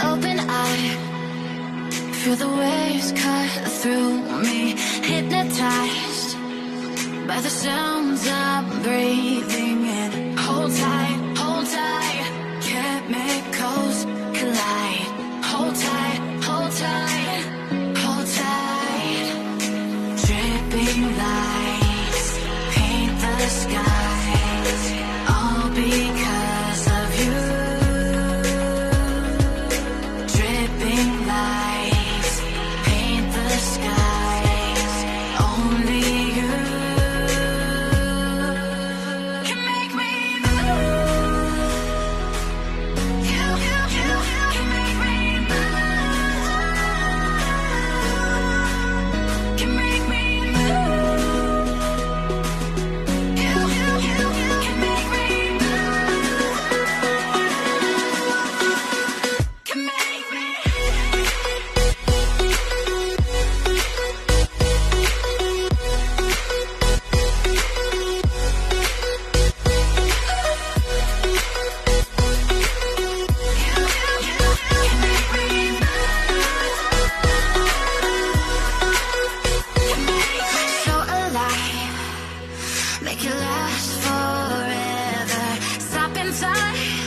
open eye, feel the waves cut through me, hypnotized by the sounds I'm breathing in. Hold tight, chemicals collide. Hold tight, hold tight, hold tight. Dripping lights paint the skies, all because of you. Dripping lights paint the skies, only you can make me move. You can make me move. Can make me move. You can make me move. Can make me. So alive, make it last forever. Stop in time.